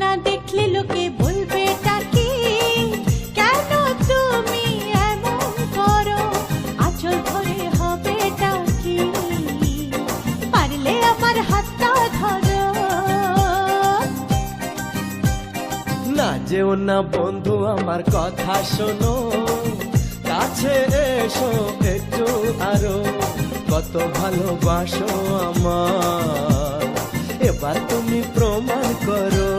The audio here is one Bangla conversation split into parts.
না দেখলে লোকে বলবে টাকি, কেন তুমি এমন করো, আঁচল ধরে হবে টাকি, পারলে আমার হাতটা ধরো। না যেও না বন্ধু আমার কথা শোনো, কাছে এসো একটু আরো, কত ভালোবাসো আমার, এবার তুমি প্রমাণ করো।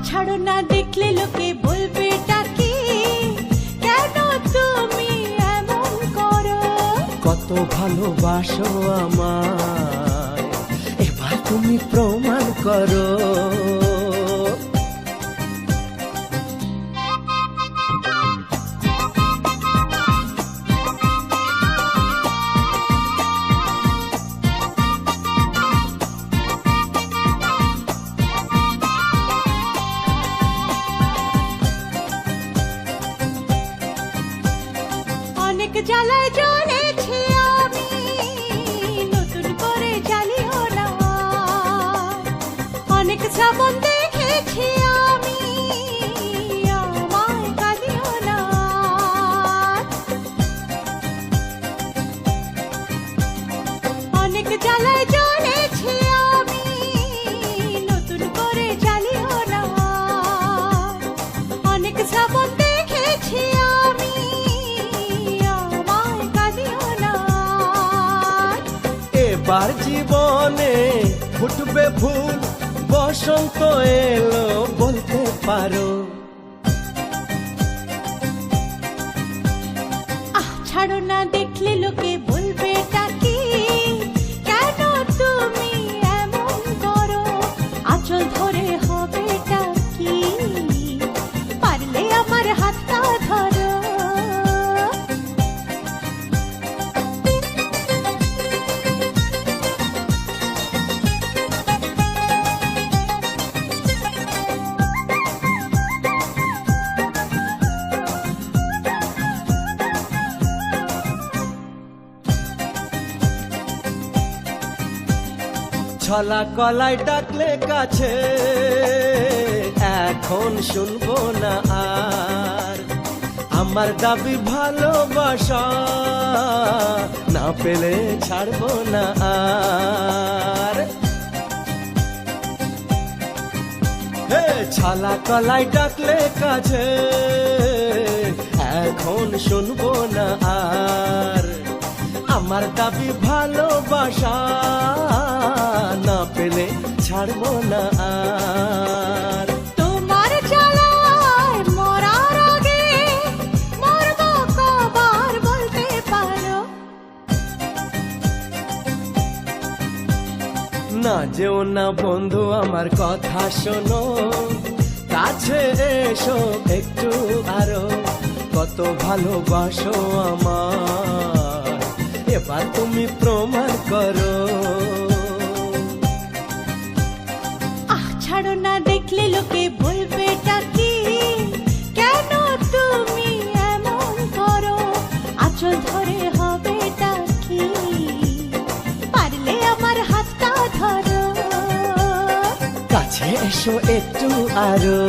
ছাড়ো না দেখলে লোকে বলবে টাকি, কেন তুমি এমন করো, কত ভালোবাসো আমার, এবার তুমি প্রমাণ করো। অনেক জ্বালায় জ্বলেছি আমি, নতুন করে জ্বালিও না, অনেক শ্রাবণ দেখেছি আমি, আমায় কাঁদিও না। অনেক জ্বালায় জ্বলেছি আমি, নতুন করে জ্বালিও না, অনেক শ্রাবণ দেখেছি আমি, আমায় কাঁদিও না। এবার জীবনে ফুটবে ফুল, বসন্ত এলো বলতে পারো। ছাড়ো না দেখলে লোকে বলবে টাকি, কেন তুমি এমন করো, আঁচল ধরে হবে টাকি, পারলে আমার হাতটা ধরো। ছলা কলায় ডাকলে কাছে, এখন শুনবো না আর, আমার দাবি ভালোবাসা, না পেলে ছাড়বো না আর। হে ছলা কলায় ডাকলে কাছে, এখন শুনবো না আর, আমার দাবি ভালোবাসা, না পেলে ছাড়বো না আর। তোমার জ্বালায় মরার আগে মরবো কবার বলতে পারো। না যেও না বন্ধু আমার কথা শোনো, কাছে এসো একটু আরো, কত ভালোবাসো আমার, এবার তুমি প্রমাণ করো। ছাড়ো না দেখলে লোকে বলবে টাকি, কেন তুমি এমন করো, আঁচল ধরে হবে টাকি, পারলে আমার হাতটা ধরো। কাছে এসো একটু আরো,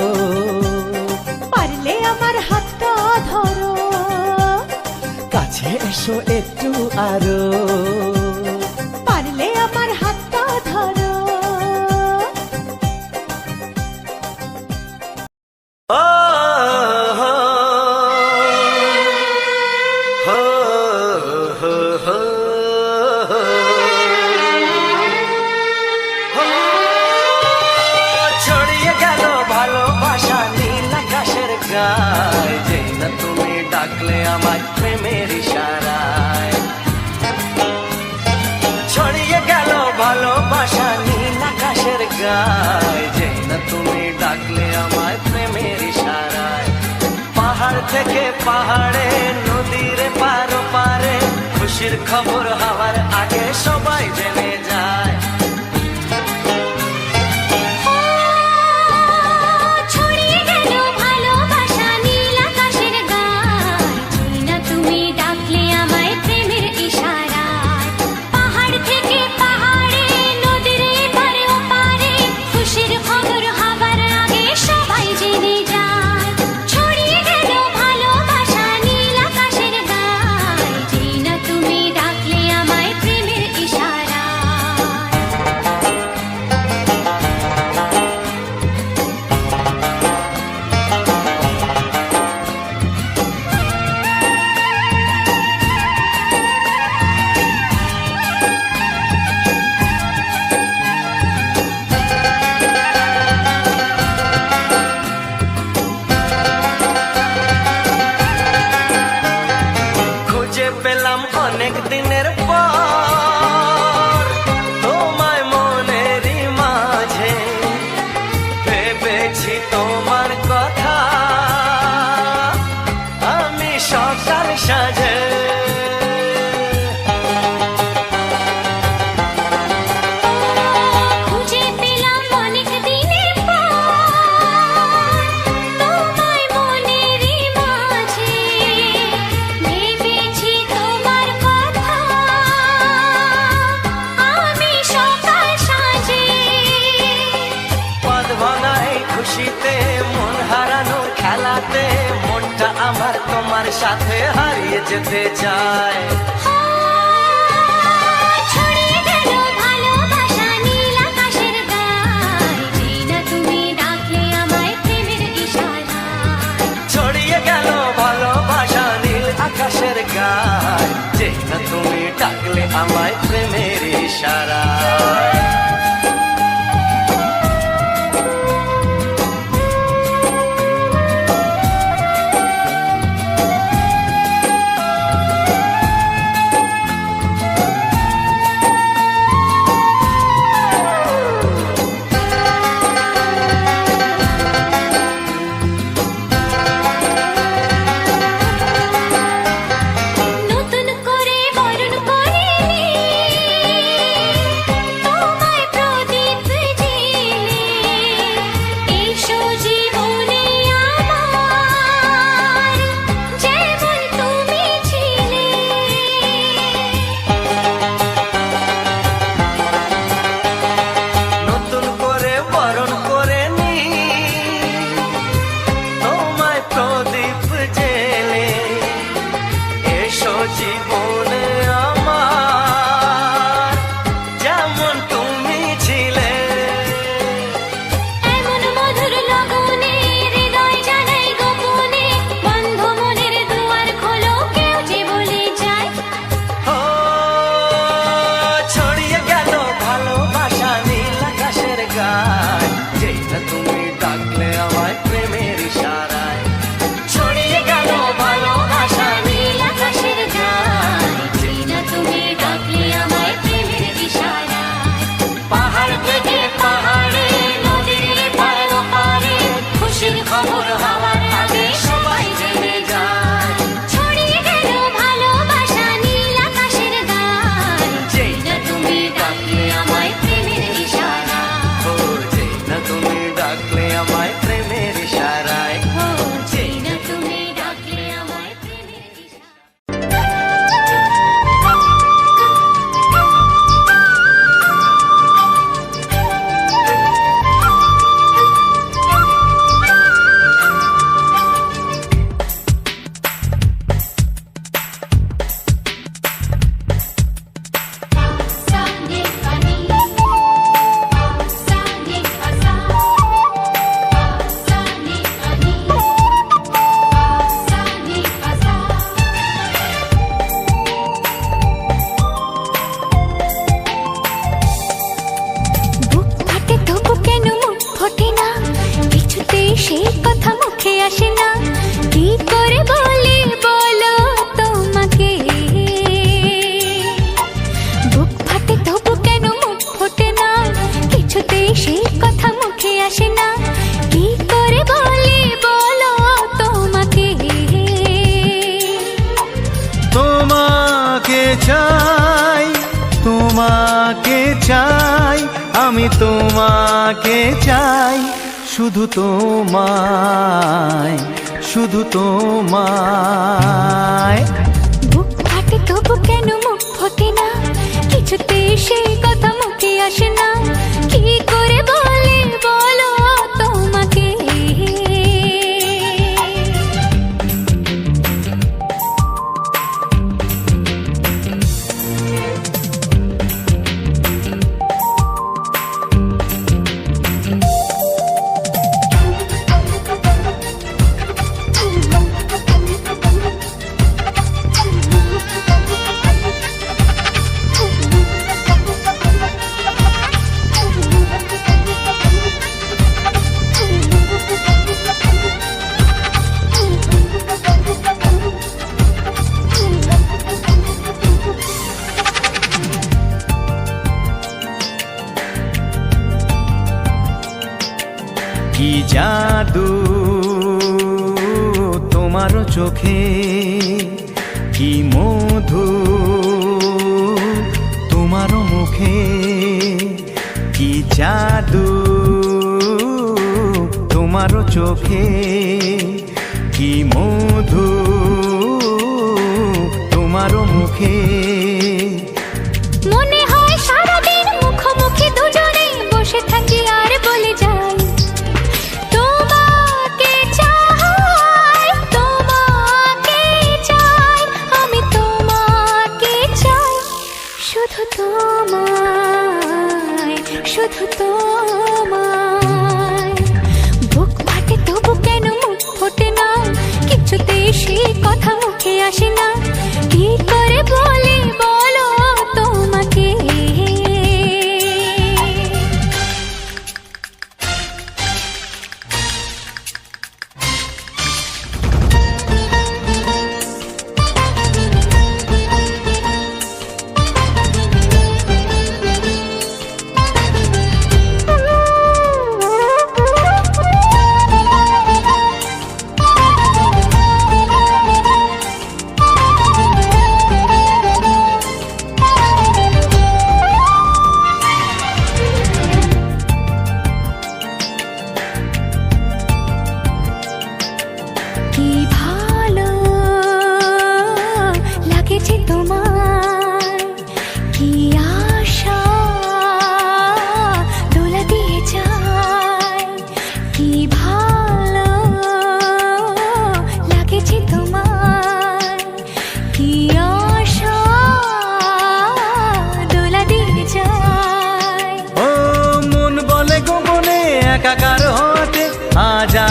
পারলে আমার হাতটা ধরো। কাছে এসো একটু আরো, পারলে আমার হাতটা ধরো। ছড়িয়ে গেল ভালোবাসা নীল আকাশের গায়ে, যেই না তুমি ডাকলে আমার প্রেমের ইশারায়। ছড়িয়ে গেল ভালোবাসা নীল আকাশের গায়ে, যেই না তুমি ডাকলে আমার প্রেমের ইশারায়। পাহাড় থেকে পাহাড়ে, নদীর পারো পারে, খুশির খবর হওয়ার আগে সবাই জেনে যায়। ছড়িয়ে গেল ভালোবাসা নীল আকাশের গায়ে, যেই না তুমি ডাকলে আমায় প্রেমের ইশারায়। পাহাড় থেকে পাহাড়ে, নদীর এপারে সাথে হারিয়ে যেতে চায়। ছড়িয়ে গেল ভালোবাসা নীল আকাশের গায়, যেই না তুমি ডাকলে আমায় প্রেমের ইশারায়। ছড়িয়ে গেল ভালোবাসা নীল আকাশের গায়, যেই না তুমি ডাকলে আমায় প্রেমের ইশারায়। নতুন করে বরণ করে তোমায় প্রদীপ জেলে, এসো জীবনে আমার, যেমন তুমি ছিলে। নতুন করে বরণ করে নি তোমায় প্রদীপ জেলে, এসো জীবনে আমার, যেমন তুমি ছিলে। এমন মধুর লগনে হৃদয় জানাই গোপনে, বন্ধ মনের দুয়ার খোলো, কেউ যে বলে যায়। ও ছড়িয়ে গেল ভালোবাসা নীল আকাশের গায়, যেই না তুমি ডাকলে আমায় প্রেমের ইশারায়। ছড়িয়ে গেল ভালোবাসা নীল আকাশের গায়, যেই না তুমি ডাকলে আমায় প্রেমের ইশারায়। পাহাড় থেকে পাহাড়ে নদীর পার ওপারে খুশির খবর হওয়ার আগে সবাই জেনে যায়। ছড়িয়ে গেল ভালোবাসা নীল আকাশের গায়, যেই না তুমি ডাকলে আমায় প্রেমের ইশারায়। ও যেই না তুমি ডাকলে আমায় প্রেমের ইশারায়। ও যেই না তুমি ডাকলে আমায় প্রেমের ইশারায়। সানি কানি সানি কাসা, সানি কানি সানি কাসা। বুক ফাটে তবু কেন মুখ ফোটে না, কিছুতেই সেই কথা মুখে আসে না, কি করে বলি বলো তোমাকে। বুক ফাটে তবু কেন মুখ ফোটে না, কিছুতেই সেই কথা মুখে আসে না, কি করে বলি বলো তোমাকে। তোমাকে চাই, তোমাকে চাই, আমি তোমাকে চাই, শুধু তোমায়, শুধু তোমায়। বুক ফাটে তবু কেন মুখ ফোটে না, কিছুতেই সেই কথা মুখে আসে না, কি করে বলি বলো তোমাকে। কি জাদু তোমার চোখে, কি মধু তোমার মুখে, কি জাদু তোমার চোখে, কি মধু তোমার মুখে। মনে হয় সারাদিন মুখোমুখি দুজনে বসে থাকি আর বলে যাই, তোমাকে চাই, তোমাকে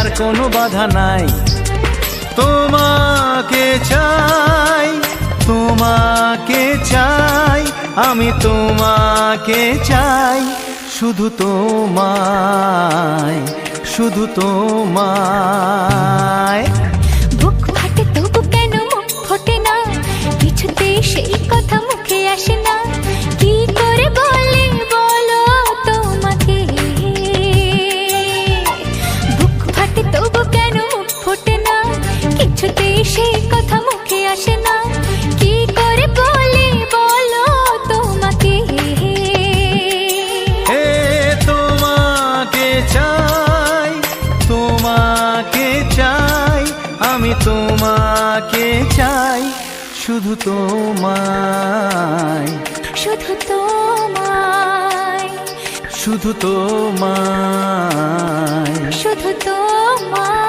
আর কোনো বাধা নাই। তোমাকে চাই, তোমাকে চাই, আমি তোমাকে চাই, শুধু তোমায়, শুধু তোমায়। বুক ফাটে তবু কেন মুখ ফোটে না, কিছুতে সেই কথা মুখে আসে না, কি করে বলে বলো তোমাকে। বুক ফাটে তবু কেন মুখ ফোটে না, কিছুতে সেই কথা মুখে আসে না, কি করে বলে বলো তোমাকে। হে তোমাকে চাই, তোমাকে চাই, আমি তোমাকে চাই, শুধু তোমায়, শুধু তোমায়, শুধু তোমায়। শুধু তোমায়।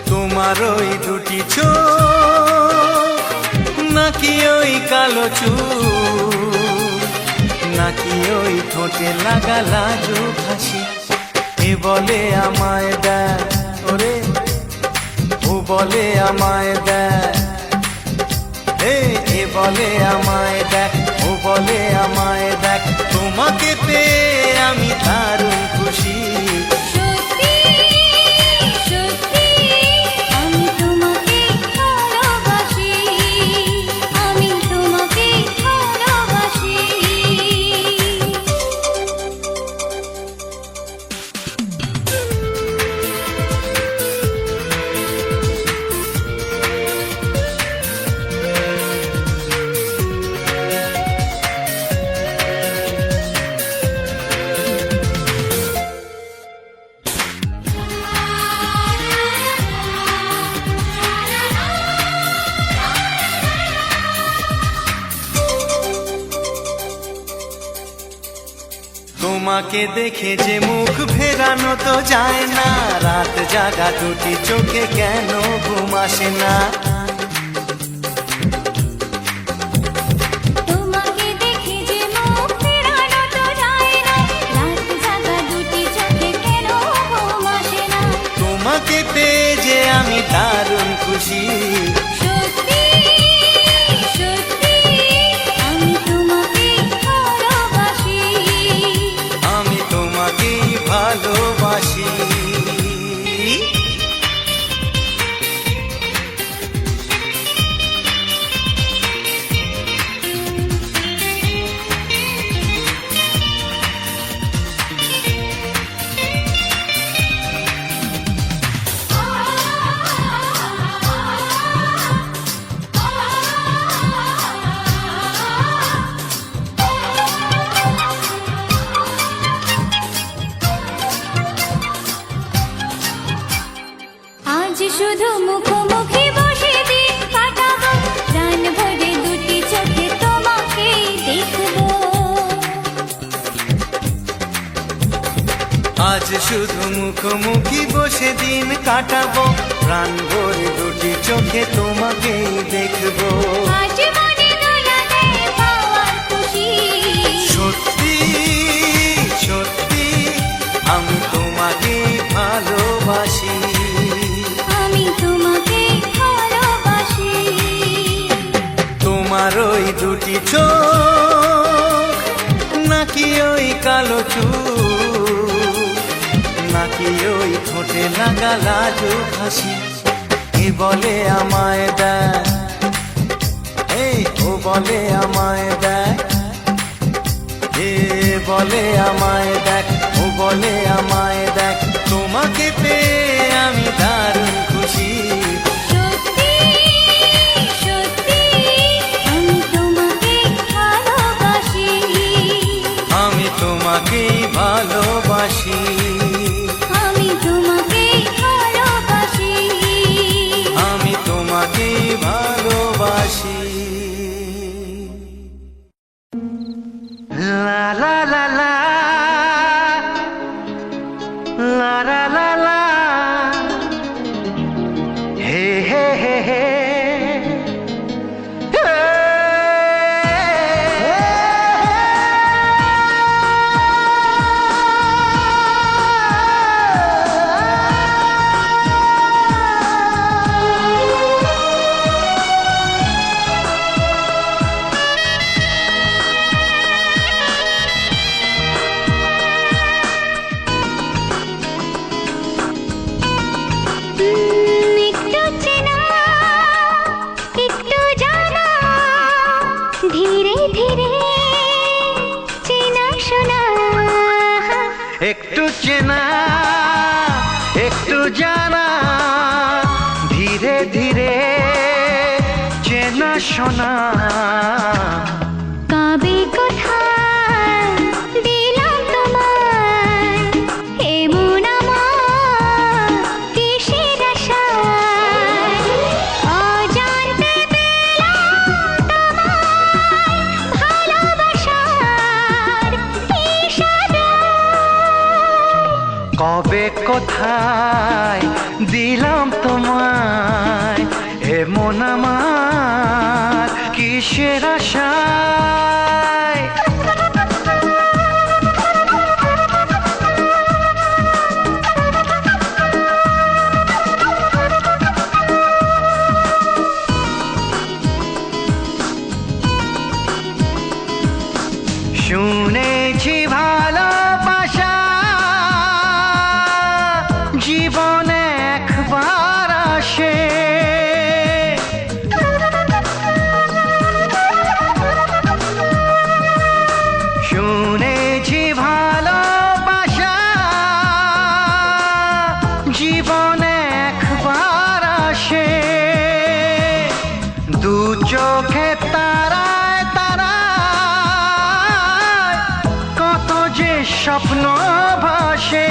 তোমার ওই দুটি চোখ, নাকি ওই কালো চুল, নাকি ওই ঠোঁটে লাগা লাজুক হাসি, এ বলে আমায় দেয় ওরে, ও বলে আমায় দেয়, এ বলে আমায় দেখ, ও বলে আমায় দেখ, তোমাকে পেয়ে আমি দারুণ খুশি। সত্যি সত্যি আমি তোমাকে ভালোবাসি, আমি তোমাকে ভালোবাসি। তোমাকে দেখে যে মুখ ফেরানো তো যায় না, রাত জাগা দুটি চোখে কেন ঘুম আসে না। তোমাকে দেখে যে মুখ ফেরানো তো যায় না, রাত জাগা দুটি চোখে কেন ঘুম আসে না। তোমাকে পেয়ে যে আমি দারুণ খুশি। সত্যি সত্যি আমি তোমাকে ভালোবাসি, আমি তোমাকেই ভালোবাসি। আজ শুধু মুখোমুখি বসে দিন কাটাবো, প্রাণ ভরে দুটি চোখে তোমাকে দেখবো। আজ শুধু মুখোমুখি বসে দিন কাটাবো, প্রাণ ভরে দুটি চোখে তোমাকেই দেখবো। আজ মনে দোলা দেয় পাওয়ার খুশি। সত্যি সত্যি আমি তোমাকে ভালোবাসি, আমি তোমাকে ভালোবাসি। তোমার ওই দুটি চোখ, নাকি ওই কালো চুল, নাকি ওই ঠোঁটে লাগা লাজুক হাসি, এ বলে আমায় দেয়, ও বলে আমায় দেয়, এ বলে আমায় দেখ, ও বলে আমায় দেখ, তোমাকে পেয়ে আমি দারুণ খুশি। সত্যি সত্যি আমি তোমাকে ভালোবাসি, আমি তোমাকেই ভালোবাসি, আমি তোমাকে ভালোবাসি, আমি তোমাকেই ভালোবাসি। লা লা লা লা লা লা লা লা, হে হে হে হে, একটু চেনা একটু জানা, ধীরে ধীরে চেনা শোনা, একটু চেনা একটু জানা, ধীরে ধীরে চেনা শোনা। কবে কোথায় দিলাম তোমায় এমন আমার কিসের আশায়, অজান্তে পেলাম তোমায় ভালোবাসার ইশারায়। কবে কোথায় দিলাম তোমায় এমন আমার কিসের আশায়। শুনেছি ভালোবাসা জীবনে একবার আসে, শুনেছি ভালোবাসা জীবনে একবার আসে, দু চোখে তারায় তারায় কত যে স্বপ্ন ভাসে।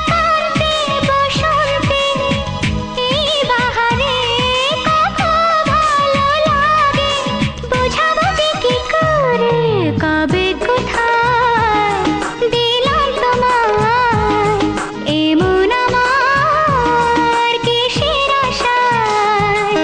কান্তি বসন্তে এই বাহারে কত ভালো লাগে, বোঝাবো যে কি করে। কবে কোথায় দিলাম তোমায় এমন আমার কিসের আশায়।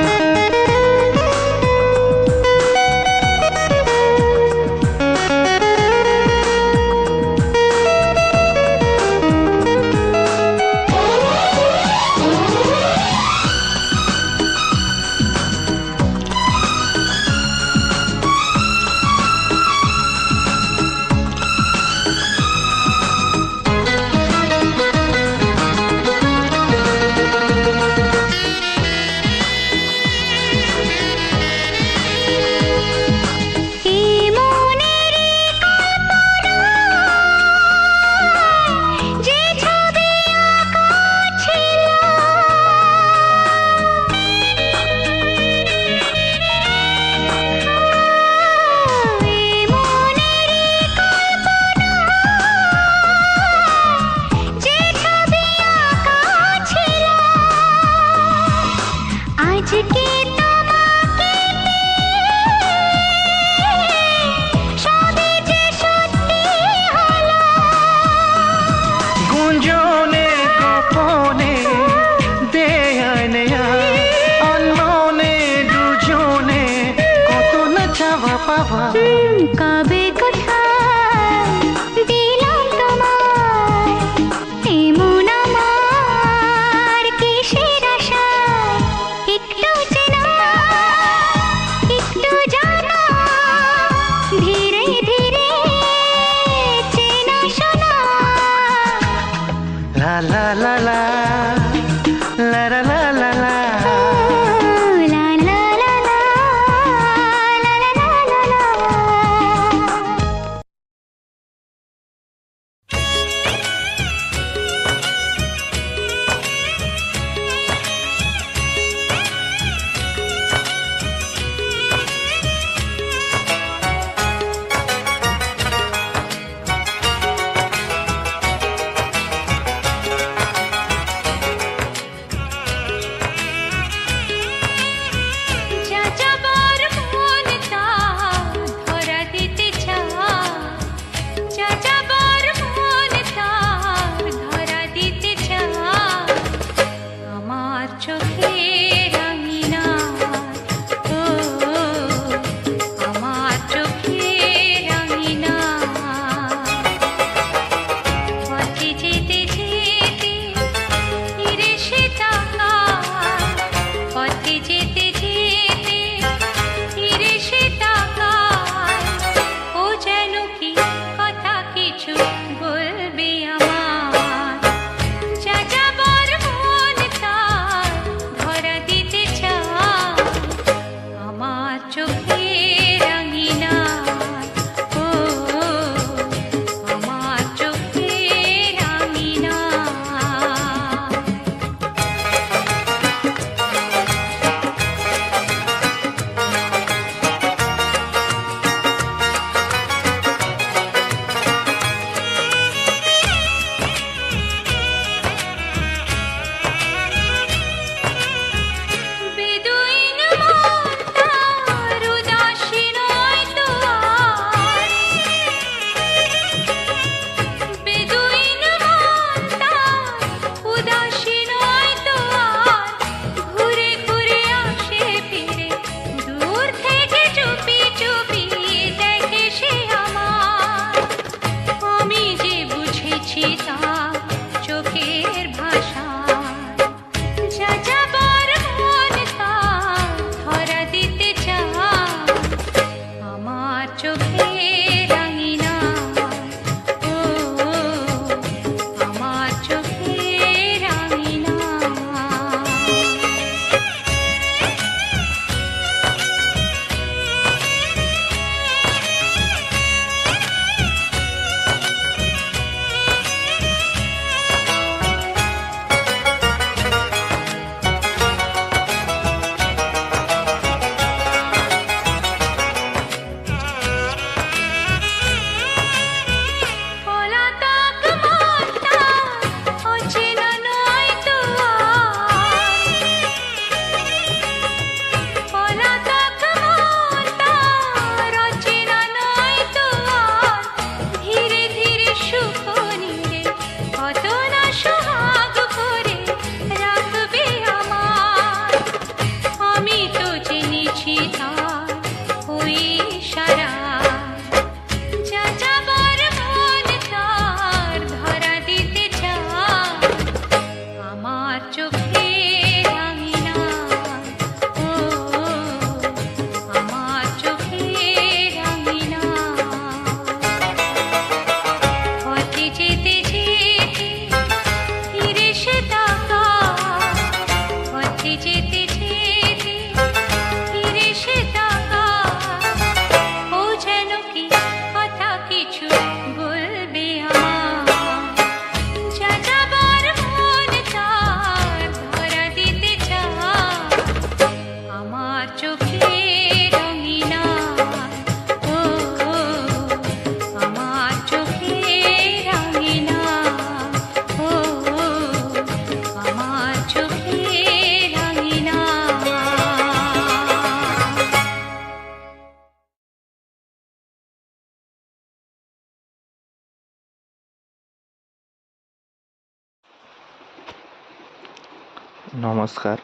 নমস্কার,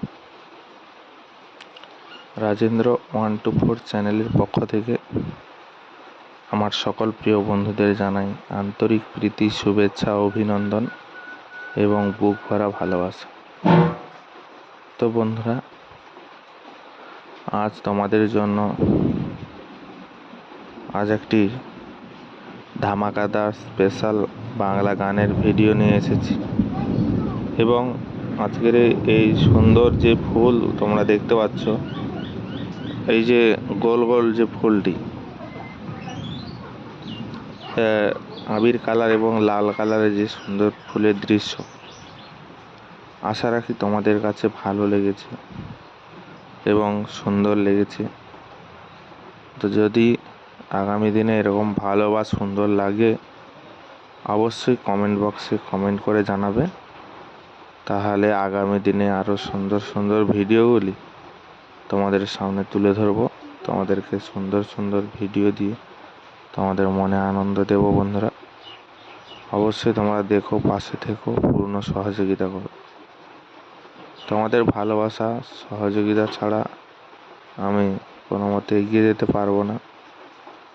রাজেন্দ্র 124 চ্যানেলের পক্ষ থেকে আমার সকল প্রিয় বন্ধুদের জানাই আন্তরিক প্রীতি, শুভেচ্ছা, অভিনন্দন এবং বুক ভরা ভালোবাসা। তো বন্ধুরা, আজ তোমাদের জন্য একটি ধামাকাদার স্পেশাল বাংলা গানের ভিডিও নিয়ে এসেছি এবং আজকের এই সুন্দর যে ফুল তোমরা দেখতে পাচ্ছ, এই যে গোল গোল যে ফুলটি, আবির কালার এবং লাল কালারের যে সুন্দর ফুলের দৃশ্য, আশা রাখি তোমাদের কাছে ভালো লেগেছে এবং সুন্দর লেগেছে। তো যদি আগামী দিনে এরকম ভালো বা সুন্দর লাগে, অবশ্যই কমেন্ট বক্সে কমেন্ট করে জানাবে। তাহলে আগামী দিনে আরও সুন্দর সুন্দর ভিডিওগুলি তোমাদের সামনে তুলে ধরবো। তোমাদেরকে সুন্দর সুন্দর ভিডিও দিয়ে তোমাদের মনে আনন্দ দেব। বন্ধুরা, অবশ্যই তোমরা দেখো, পাশে থেকো, পূর্ণ সহযোগিতা করো। তোমাদের ভালোবাসা সহযোগিতা ছাড়া আমি কোনো মতে এগিয়ে যেতে পারবো না,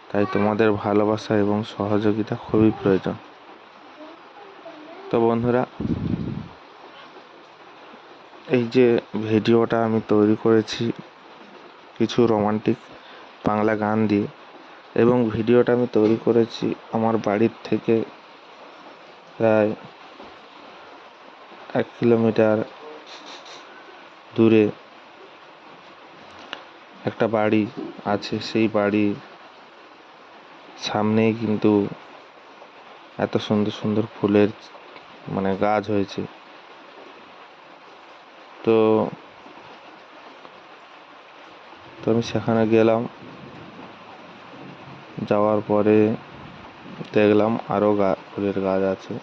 তাই তোমাদের ভালোবাসা এবং সহযোগিতা খুবই প্রয়োজন। তো বন্ধুরা, এই যে ভিডিওটা আমি তৈরি করেছি কিছু রোমান্টিক বাংলা গান দিয়ে, এবং ভিডিওটা আমি তৈরি করেছি আমার বাড়ির থেকে প্রায় 1 কিলোমিটার দূরে একটা বাড়ি আছে। সেই বাড়ির সামনেই কিন্তু এত সুন্দর সুন্দর ফুলের গাছ হয়েছে। তো আমি সেখানে গেলাম, যাওয়ার পরে দেখলাম আরও ফুলের গাছ আছে।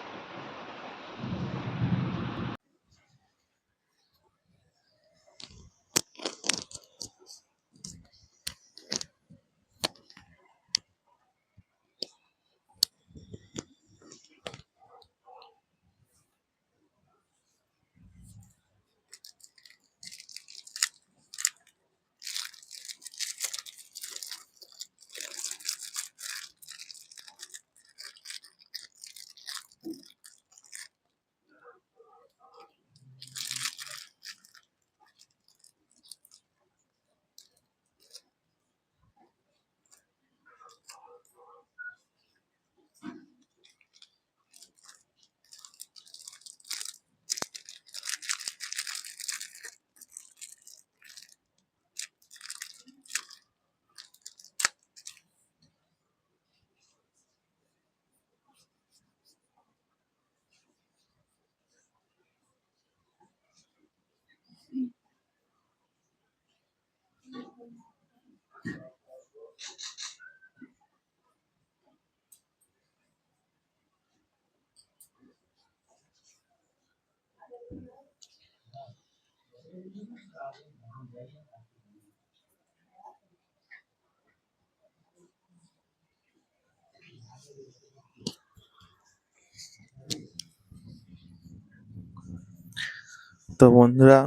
তো বন্ধুরা,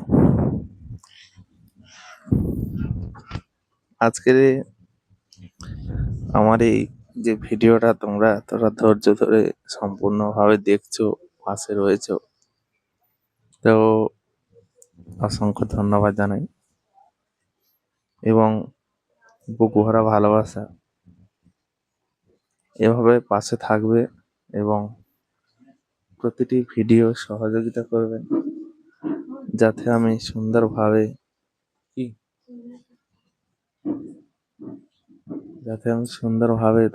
আজকের আমার এই যে ভিডিওটা তোমরা এতটা ধৈর্য ধরে সম্পূর্ণভাবে দেখছো, পাশে রয়েছো, তো অসংখ্য ধন্যবাদ জানাই এবং বুক ভরা ভালোবাসা। এভাবে পাশে থাকবে এবং প্রতিটি ভিডিও সহযোগিতা করবেন, যাতে আমি সুন্দরভাবে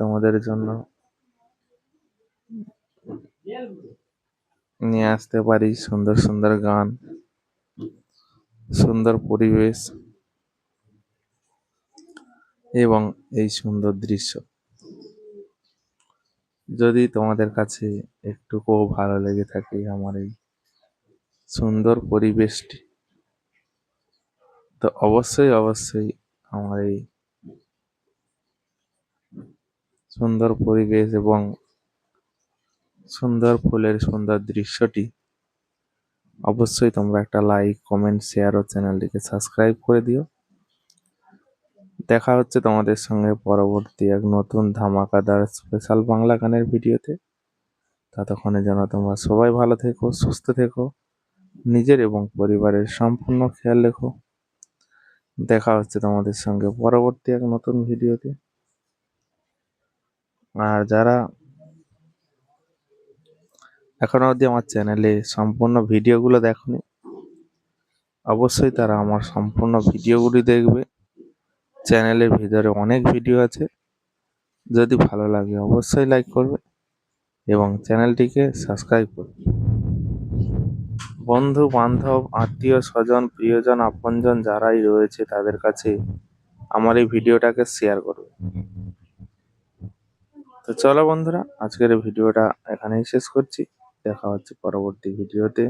তোমাদের জন্য নিয়ে আসতে পারি সুন্দর সুন্দর গান, সুন্দর পরিবেশ এবং এই সুন্দর দৃশ্য। যদি তোমাদের কাছে একটুকুও ভালো লেগে থাকে আমার এই সুন্দর পরিবেশটি, তো অবশ্যই অবশ্যই আমার এই সুন্দর পরিবেশ এবং সুন্দর ফুলের সুন্দর দৃশ্যটি অবশ্যই তোমরা একটা লাইক, কমেন্ট, শেয়ার ও চ্যানেলটিকে সাবস্ক্রাইব করে দিও। দেখা হচ্ছে তোমাদের সঙ্গে পরবর্তী এক নতুন ধামাকাদার স্পেশাল বাংলা গানের ভিডিওতে। ততক্ষণে যেন তোমরা সবাই ভালো থেকো, সুস্থ থেকো, নিজের এবং পরিবারের সম্পূর্ণ খেয়াল রেখো। দেখা হচ্ছে তোমাদের সঙ্গে পরবর্তী এক নতুন ভিডিওতে। আর যারা এখনো অবধি আমার চ্যানেলে সম্পূর্ণ ভিডিওগুলো দেখোনি, অবশ্যই তারা আমার সম্পূর্ণ ভিডিওগুলি দেখবে। চ্যানেলের ভিতরে অনেক ভিডিও আছে। যদি ভালো লাগে অবশ্যই লাইক করবে এবং চ্যানেলটিকে সাবস্ক্রাইব করবে। বন্ধু বান্ধব, আত্মীয় স্বজন, প্রিয়জন, আপনজন যারাই রয়েছে তাদের কাছে আমার এই ভিডিওটাকে শেয়ার করবে। তো চলো বন্ধুরা, আজকের এই ভিডিওটা এখানেই শেষ করছি। দেখা হচ্ছে পরবর্তী ভিডিওতে।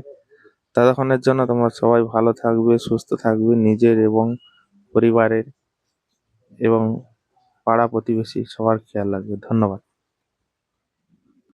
ততক্ষণের জন্য তোমরা সবাই ভালো থাকবে, সুস্থ থাকবে, নিজের এবং পরিবারের এবং পাড়া প্রতিবেশী সবার খেয়াল রাখবে। ধন্যবাদ।